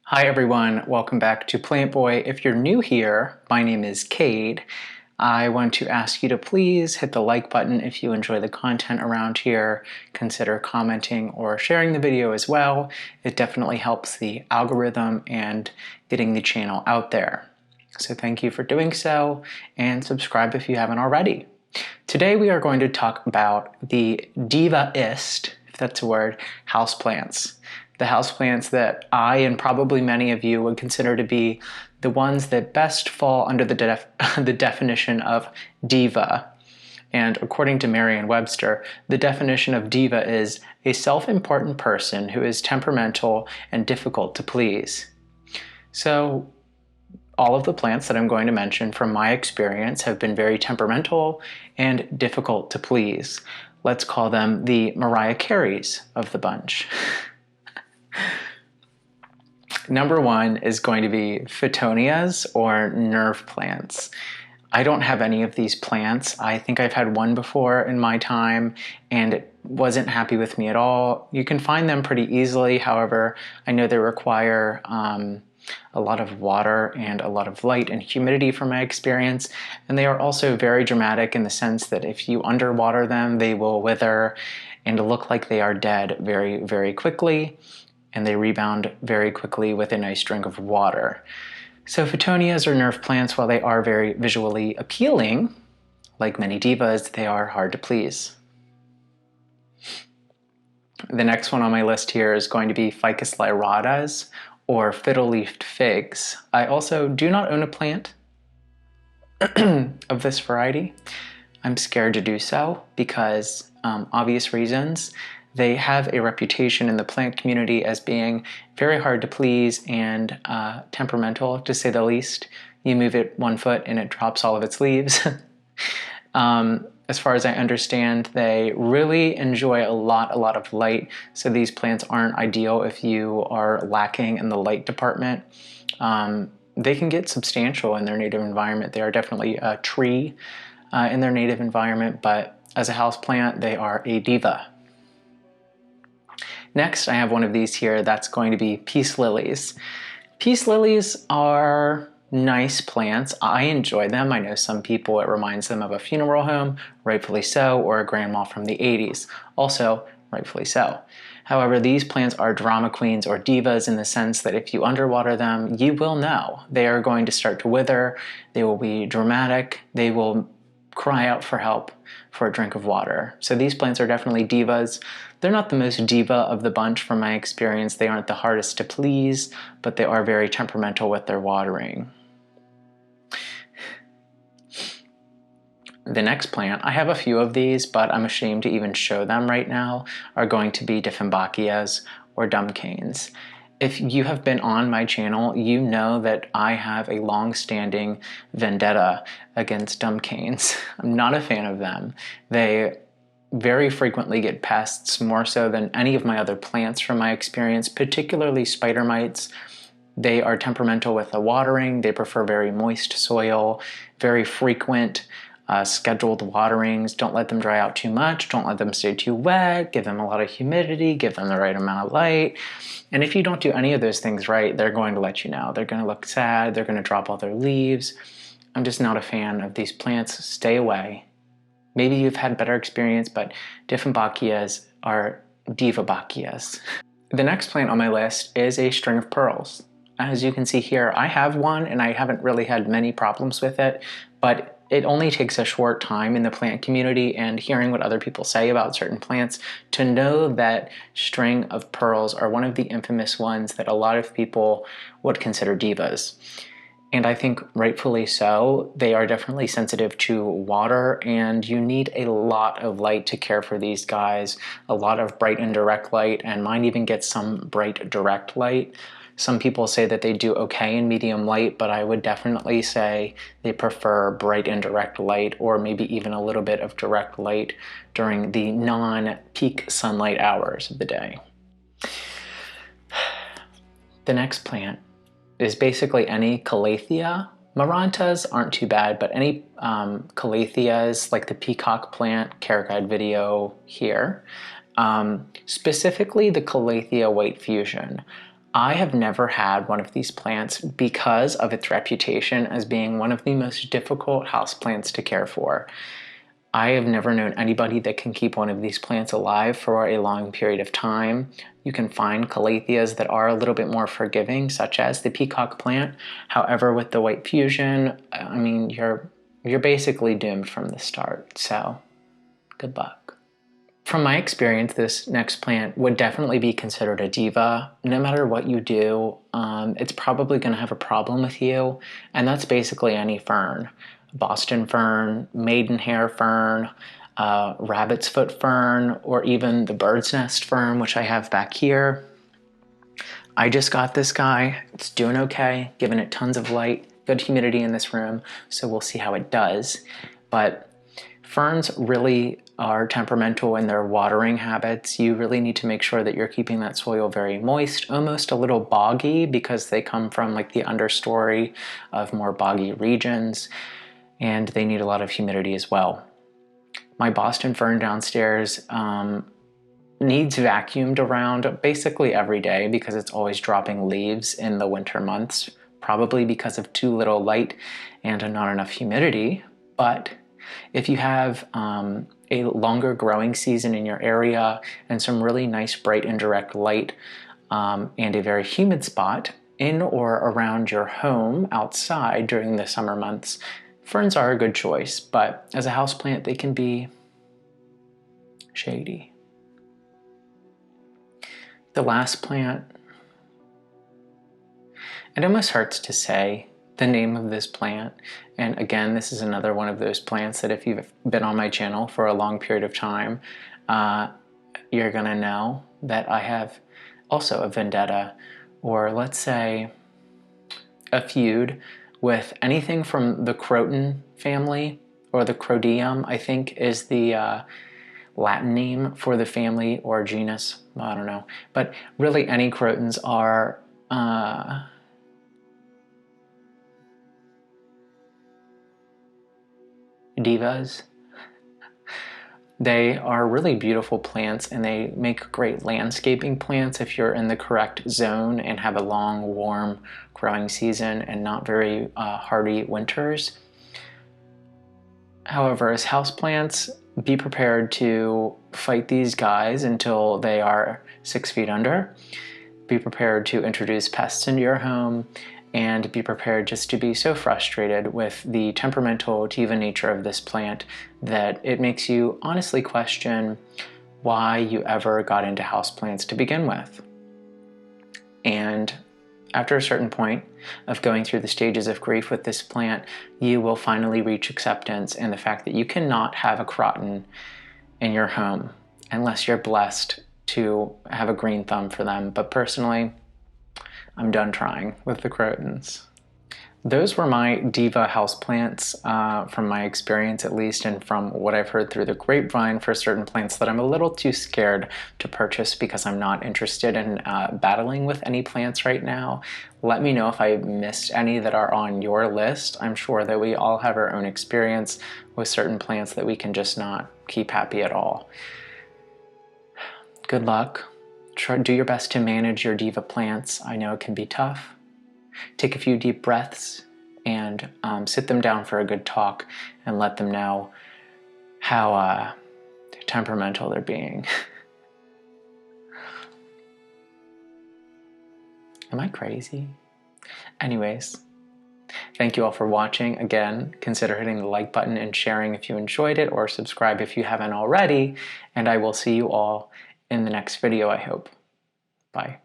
Hi everyone, welcome back to Plant Boy. If you're new here, my name is Cade. I want to ask you to please hit the like button if you enjoy the content around here. Consider commenting or sharing the video as well. It definitely helps the algorithm and getting the channel out there. So thank you for doing so, and subscribe if you haven't already. Today we are going to talk about the DIVA-ist, if that's a word, houseplants. The houseplants that I and probably many of you would consider to be the ones that best fall under the definition of diva. And according to Merriam-Webster, the definition of diva is a self-important person who is temperamental and difficult to please. So all of the plants that I'm going to mention from my experience have been very temperamental and difficult to please. Let's call them the Mariah Careys of the bunch. Number one is going to be Fittonias or nerve plants. I don't have any of these plants. I think I've had one before in my time and it wasn't happy with me at all. You can find them pretty easily. However, I know they require a lot of water and a lot of light and humidity from my experience. And they are also very dramatic in the sense that if you underwater them, they will wither and look like they are dead very, very quickly. And they rebound very quickly with a nice drink of water. So Fittonias or nerve plants, while they are very visually appealing, like many divas, they are hard to please. The next one on my list here is going to be Ficus Lyratas or fiddle-leafed figs. I also do not own a plant of this variety. I'm scared to do so because obvious reasons. They have a reputation in the plant community as being very hard to please and temperamental, to say the least. You move it 1 foot and it drops all of its leaves. As far as I understand, they really enjoy a lot of light, so these plants aren't ideal if you are lacking in the light department. They can get substantial in their native environment. They are definitely a tree in their native environment, but as a house plant, they are a diva. Next, I have one of these here that's going to be peace lilies. Peace lilies are nice plants. I enjoy them. I know some people, it reminds them of a funeral home, rightfully so, or a grandma from the 80s, also rightfully so. However, these plants are drama queens or divas in the sense that if you underwater them, you will know. They are going to start to wither, they will be dramatic, they will cry out for help for a drink of water. So these plants are definitely divas. They're not the most diva of the bunch from my experience. They aren't the hardest to please, but they are very temperamental with their watering. The next plant, I have a few of these, but I'm ashamed to even show them right now, are going to be Dieffenbachias or dumb canes. If you have been on my channel, you know that I have a long-standing vendetta against dumb canes. I'm not a fan of them. They very frequently get pests, more so than any of my other plants from my experience, particularly spider mites. They are temperamental with the watering. They prefer very moist soil, very frequent scheduled waterings. Don't let them dry out too much. Don't let them stay too wet. Give them a lot of humidity. Give them the right amount of light. And if you don't do any of those things right, they're going to let you know. They're going to look sad. They're going to drop all their leaves. I'm just not a fan of these plants. Stay away. Maybe you've had better experience, but Dieffenbachias are Dieffenbachias. The next plant on my list is a string of pearls. As you can see here, I have one and I haven't really had many problems with it, but it only takes a short time in the plant community and hearing what other people say about certain plants to know that string of pearls are one of the infamous ones that a lot of people would consider divas. And I think rightfully so. They are definitely sensitive to water and you need a lot of light to care for these guys, a lot of bright and direct light, and mine even gets some bright direct light. Some people say that they do okay in medium light, but I would definitely say they prefer bright and direct light, or maybe even a little bit of direct light during the non-peak sunlight hours of the day. The next plant is basically any Calathea. Marantas aren't too bad, but any Calatheas, like the peacock plant, care guide video here. Specifically the Calathea white fusion. I have never had one of these plants because of its reputation as being one of the most difficult houseplants to care for. I have never known anybody that can keep one of these plants alive for a long period of time. You can find Calatheas that are a little bit more forgiving, such as the peacock plant. However, with the white fusion, I mean, you're basically doomed from the start, so good luck. From my experience, this next plant would definitely be considered a diva. No matter what you do, it's probably going to have a problem with you, and that's basically any fern. Boston fern, maidenhair fern, rabbit's foot fern, or even the bird's nest fern, which I have back here. I just got this guy. It's doing okay, giving it tons of light, good humidity in this room, so we'll see how it does. But ferns really are temperamental in their watering habits. You really need to make sure that you're keeping that soil very moist, almost a little boggy, because they come from like the understory of more boggy regions, and they need a lot of humidity as well. My Boston fern downstairs needs vacuumed around basically every day because it's always dropping leaves in the winter months, probably because of too little light and not enough humidity. But if you have a longer growing season in your area and some really nice bright indirect light and a very humid spot in or around your home outside during the summer months, ferns are a good choice, but as a houseplant, they can be shady. The last plant, it almost hurts to say the name of this plant. And again, this is another one of those plants that if you've been on my channel for a long period of time, you're gonna know that I have also a vendetta, or let's say a feud, with anything from the Croton family, or the Crotium, I think is the Latin name for the family or genus, I don't know. But really any Crotons are divas. They are really beautiful plants, and they make great landscaping plants if you're in the correct zone and have a long, warm growing season and not very hardy winters. However, as houseplants, be prepared to fight these guys until they are 6 feet under. Be prepared to introduce pests into your home, and be prepared just to be so frustrated with the temperamental diva nature of this plant that it makes you honestly question why you ever got into houseplants to begin with. And after a certain point of going through the stages of grief with this plant, you will finally reach acceptance in the fact that you cannot have a Croton in your home unless you're blessed to have a green thumb for them. But personally, I'm done trying with the Crotons. Those were my diva houseplants, from my experience at least, and from what I've heard through the grapevine for certain plants that I'm a little too scared to purchase because I'm not interested in battling with any plants right now. Let me know if I missed any that are on your list. I'm sure that we all have our own experience with certain plants that we can just not keep happy at all. Good luck. Do your best to manage your diva plants. I know it can be tough. Take a few deep breaths and sit them down for a good talk and let them know how temperamental they're being. Am I crazy? Anyways, thank you all for watching. Again, consider hitting the like button and sharing if you enjoyed it, or subscribe if you haven't already, and I will see you all in the next video, I hope. Bye.